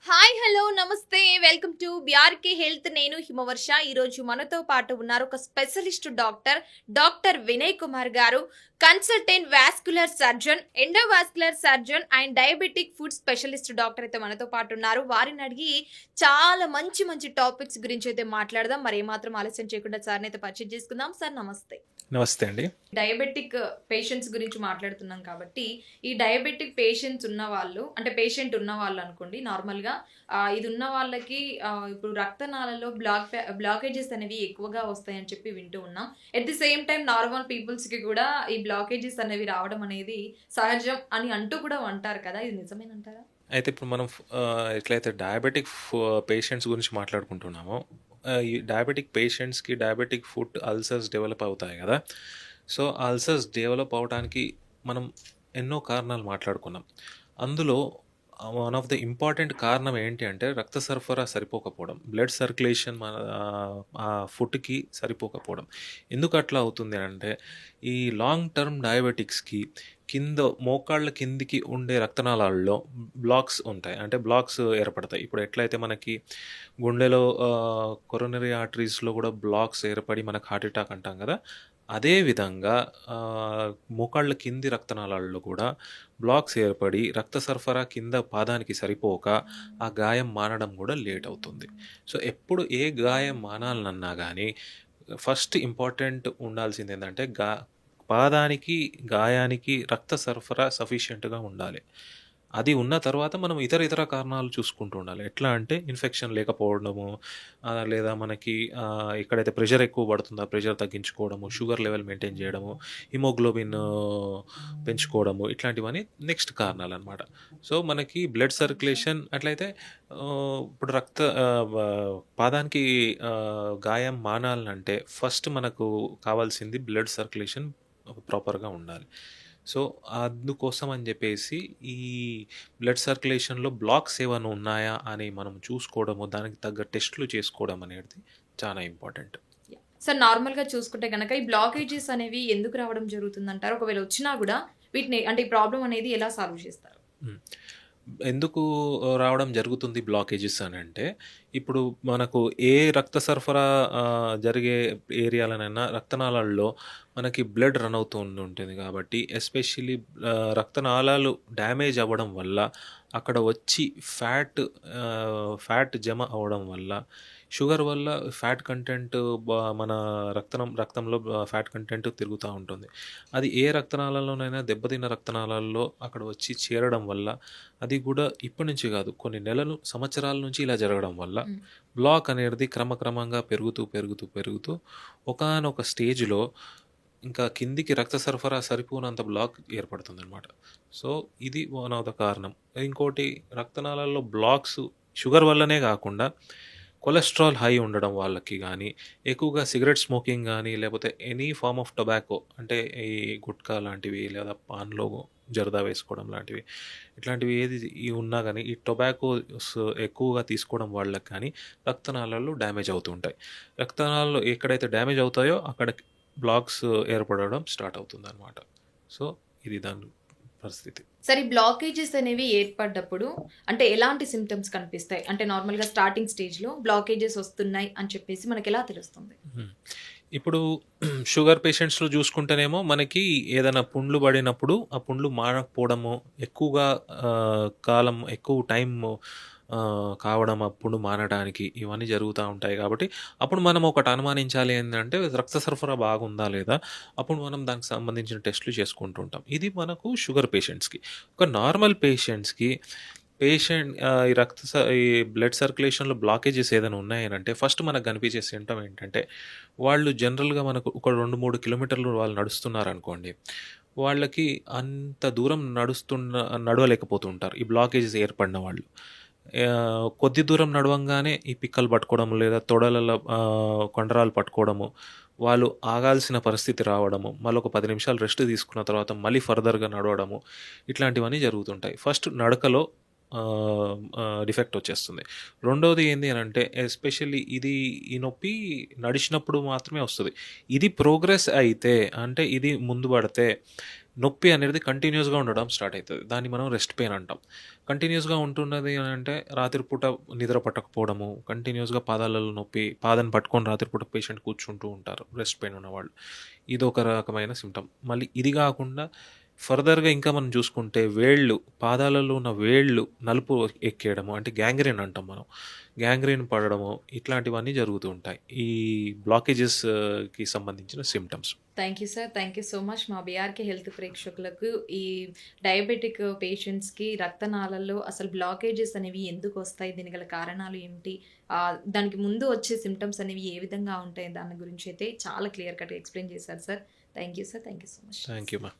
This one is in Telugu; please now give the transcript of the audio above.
హాయ్ హలో నమస్తే వెల్కమ్ టు బీఆర్కే హెల్త్. నేను హిమవర్ష. ఈరోజు మనతో పాటు ఉన్నారు ఒక స్పెషలిస్ట్ డాక్టర్ వినయ్ కుమార్ గారు, consultant vascular surgeon, endovascular surgeon and diabetic food specialist doctor అయితే మనతో పాటు ఉన్నారు. వారిని అడిగి చాలా మంచి మంచి టాపిక్స్ గురించి అయితే మాట్లాడదాం. మరి ఏమాత్రం ఆలస్యం చేయకుండా సార్ని అయితే పరిచయం చేసుకుందాం. సార్ నమస్తే. నమస్తే అండి. డయాబెటిక్ పేషెంట్స్ గురించి మాట్లాడుతున్నాం కాబట్టి, ఈ డయాబెటిక్ పేషెంట్స్ ఉన్న వాళ్ళు అంటే పేషెంట్ ఉన్న వాళ్ళు అనుకోండి, నార్మల్గా ఇది ఉన్న వాళ్ళకి ఇప్పుడు రక్తనాళాల్లో బ్లాకేజెస్ అనేవి ఎక్కువగా వస్తాయని చెప్పి వింటూ ఉన్నాం. At the same time normal పీపుల్స్కి కూడా ఈ బ్లాకేజెస్ అనేవి రావడం అనేది సహజం అని అంటూ కూడా అంటారు కదా, ఇది నిజమేనంటారా? అయితే ఇప్పుడు మనం ఎట్లయితే డయాబెటిక్ పేషెంట్స్ గురించి మాట్లాడుకుంటున్నామో, ఈ డయాబెటిక్ పేషెంట్స్కి డయాబెటిక్ ఫుట్ అల్సర్స్ డెవలప్ అవుతాయి కదా. సో అల్సర్స్ డెవలప్ అవడానికి మనం ఎన్నో కారణాలు మాట్లాడుకున్నాం. అందులో వన్ ఆఫ్ ద ఇంపార్టెంట్ కారణం ఏంటి అంటే రక్త సరఫరా సరిపోకపోవడం, బ్లడ్ సర్క్యులేషన్ మన ఆ ఫుట్కి సరిపోకపోవడం. ఎందుకు అట్లా అవుతుంది అంటే ఈ లాంగ్ టర్మ్ డయాబెటిక్స్కి కింద మోకాళ్ళ కిందికి ఉండే రక్తనాళాల్లో బ్లాక్స్ ఉంటాయి, అంటే బ్లాక్స్ ఏర్పడతాయి. ఇప్పుడు ఎట్లయితే మనకి గుండెలో కొరోనరీ ఆర్టరీస్లో కూడా బ్లాక్స్ ఏర్పడి మనకు హార్ట్ అటాక్ అంటాం కదా, అదేవిధంగా మోకాళ్ళ కింది రక్తనాళాల్లో కూడా బ్లాక్స్ ఏర్పడి రక్త సరఫరా కింద పాదానికి సరిపోక ఆ గాయం మానడం కూడా లేట్ అవుతుంది. సో ఎప్పుడు ఏ గాయం మానాలన్నా కానీ ఫస్ట్ ఇంపార్టెంట్ ఉండాల్సింది ఏంటంటే పాదానికి గాయానికి రక్త సరఫరా సఫిషియెంట్గా ఉండాలి. అది ఉన్న తర్వాత మనం ఇతర కారణాలు చూసుకుంటూ ఉండాలి. ఎట్లా అంటే ఇన్ఫెక్షన్ లేకపోవడము, లేదా మనకి ఎక్కడైతే ప్రెషర్ ఎక్కువ పడుతుందో ప్రెషర్ తగ్గించుకోవడము, షుగర్ లెవెల్ మెయింటైన్ చేయడము, హిమోగ్లోబిన్ పెంచుకోవడము, ఇట్లాంటివన్నీ నెక్స్ట్ కారణాలు అనమాట. సో మనకి బ్లడ్ సర్క్యులేషన్ అట్లయితే ఇప్పుడు పాదానికి గాయం మానాలంటే ఫస్ట్ మనకు కావాల్సింది బ్లడ్ సర్క్యులేషన్ ప్రాపర్గా ఉండాలి. సో అందుకోసం అని చెప్పేసి ఈ బ్లడ్ సర్క్యులేషన్లో బ్లాక్స్ ఏమైనా ఉన్నాయా అని మనం చూసుకోవడము, దానికి తగ్గ టెస్టులు చేసుకోవడం అనేది చాలా ఇంపార్టెంట్. సార్ నార్మల్గా చూసుకుంటే కనుక ఈ బ్లాకేజెస్ అనేవి ఎందుకు రావడం జరుగుతుంది అంటారు? ఒకవేళ వచ్చినా కూడా వీటిని అంటే ఈ ప్రాబ్లం అనేది ఎలా సాల్వ్ చేస్తారు? ఎందుకు రావడం జరుగుతుంది బ్లాకేజెస్ అని అంటే, ఇప్పుడు మనకు ఏ రక్త సరఫరా జరిగే ఏరియాలనైనా రక్తనాళాల్లో మనకి బ్లడ్ రన్ అవుతూ ఉంటుంది కాబట్టి, ఎస్పెషల్లీ రక్తనాళాలు డ్యామేజ్ అవ్వడం వల్ల అక్కడ వచ్చి ఫ్యాట్ జమ అవ్వడం వల్ల, షుగర్ వల్ల ఫ్యాట్ కంటెంట్ మన రక్తంలో ఫ్యాట్ కంటెంట్ తిరుగుతూ ఉంటుంది. అది ఏ రక్తనాళాల్లోనైనా దెబ్బతిన్న రక్తనాళాల్లో అక్కడ వచ్చి చేరడం వల్ల, అది కూడా ఇప్పటి నుంచి కాదు కొన్ని నెలలు సంవత్సరాల నుంచి ఇలా జరగడం వల్ల బ్లాక్ అనేది క్రమక్రమంగా పెరుగుతూ ఒకానొక స్టేజ్లో ఇంకా కిందికి రక్త సరఫరా సరిపోనంత బ్లాక్ ఏర్పడుతుంది అనమాట. సో ఇది వన్ ఆఫ్ ద కారణం. ఇంకోటి రక్తనాళాల్లో బ్లాక్స్ షుగర్ వల్లనే కాకుండా కొలెస్ట్రాల్ హై ఉండడం వాళ్ళకి కానీ, ఎక్కువగా సిగరెట్ స్మోకింగ్ కానీ, లేకపోతే ఎనీ ఫార్మ్ ఆఫ్ టొబాకో అంటే ఈ గుట్కా లాంటివి లేదా పాన్లో జర్దా వేసుకోవడం లాంటివి, ఇట్లాంటివి ఏది ఉన్నా కానీ ఈ టొబాకోస్ ఎక్కువగా తీసుకోవడం వాళ్ళకి కానీ రక్తనాళాలు డ్యామేజ్ అవుతూ ఉంటాయి. రక్తనాళాలు ఎక్కడైతే డ్యామేజ్ అవుతాయో అక్కడ బ్లాక్స్ ఏర్పడడం స్టార్ట్ అవుతుంది అనమాట. సో ఇది దాని పరిస్థితి. సరే, బ్లాకేజెస్ అనేవి ఏర్పడ్డప్పుడు అంటే ఎలాంటి సిమ్టమ్స్ కనిపిస్తాయి? అంటే నార్మల్గా స్టార్టింగ్ స్టేజ్లో బ్లాకేజెస్ వస్తున్నాయి అని చెప్పేసి మనకి ఎలా తెలుస్తుంది? ఇప్పుడు షుగర్ పేషెంట్స్లో చూసుకుంటేనేమో మనకి ఏదైనా పుండ్లు పడినప్పుడు ఆ పుండ్లు మానకపోవడము, ఎక్కువగా కాలం ఎక్కువ టైం కావడం, అప్పుడు మానడానికి ఇవన్నీ జరుగుతూ ఉంటాయి. కాబట్టి అప్పుడు మనం ఒకటి అనుమానించాలి ఏంటంటే రక్త సరఫరా బాగుందా లేదా, అప్పుడు మనం దానికి సంబంధించిన టెస్టులు చేసుకుంటూ ఉంటాం. ఇది మనకు షుగర్ పేషెంట్స్కి. ఒక నార్మల్ పేషెంట్స్కి ఈ బ్లడ్ సర్క్యులేషన్లో బ్లాకేజెస్ ఏదైనా ఉన్నాయనంటే ఫస్ట్ మనకు కనిపించే సింటమ్ ఏంటంటే, వాళ్ళు జనరల్గా మనకు ఒక 2-3 కిలోమీటర్లు వాళ్ళు నడుస్తున్నారనుకోండి, వాళ్ళకి అంత దూరం నడవలేకపోతూ ఉంటారు ఈ బ్లాకేజెస్ ఏర్పడిన వాళ్ళు. కొద్ది దూరం నడవంగానే ఈ పిక్కలు పట్టుకోవడం లేదా తొడలలో కండరాలు పట్టుకోవడము, వాళ్ళు ఆగాల్సిన పరిస్థితి రావడము, మళ్ళీ ఒక 10 నిమిషాలు రెస్ట్ తీసుకున్న తర్వాత మళ్ళీ ఫర్దర్గా నడవడము, ఇట్లాంటివన్నీ జరుగుతుంటాయి. ఫస్ట్ నడకలో డిఫెక్ట్ వచ్చేస్తుంది. రెండోది ఏంది అని అంటే ఎస్పెషల్లీ ఈ నొప్పి నడిచినప్పుడు మాత్రమే వస్తుంది. ఇది ప్రోగ్రెస్ అయితే అంటే ఇది ముందు పడితే నొప్పి అనేది కంటిన్యూస్గా ఉండడం స్టార్ట్ అవుతుంది. దాన్ని మనం రెస్ట్ పెయిన్ అంటాం. కంటిన్యూస్గా ఉంటున్నది అని అంటే రాత్రిపూట నిద్ర పట్టకపోవడము, కంటిన్యూస్గా పాదాలలో నొప్పి, పాదాన్ని పట్టుకొని రాత్రిపూట పేషెంట్ కూర్చుంటూ ఉంటారు రెస్ట్ పెయిన్ ఉన్నవాళ్ళు. ఇది ఒక రకమైన సిమ్టమ్. మళ్ళీ ఇది కాకుండా ఫర్దర్గా ఇంకా మనం చూసుకుంటే వేళ్ళు, పాదాలలో ఉన్న వేళ్ళు నలుపు ఎక్కేయడము అంటే గ్యాంగ్రీన్ అంటాం మనం. గ్యాంగ్రీన్ పడడము ఇట్లాంటివన్నీ జరుగుతూ ఉంటాయి ఈ బ్లాకేజెస్కి సంబంధించిన symptoms. Thank you sir, thank you so much. మా బీఆర్కే హెల్త్ ప్రేక్షకులకు ఈ డయాబెటిక్ పేషెంట్స్కి రక్తనాళాల్లో అసలు బ్లాకేజెస్ అనేవి ఎందుకు వస్తాయి, దీని గల కారణాలు ఏమిటి, దానికి ముందు వచ్చే సిమ్టమ్స్ అనేవి ఏ విధంగా ఉంటాయి, దాని గురించి అయితే చాలా క్లియర్ కట్గా ఎక్స్ప్లెయిన్ చేశారు sir. Thank you sir, thank you so much. Thank you మా.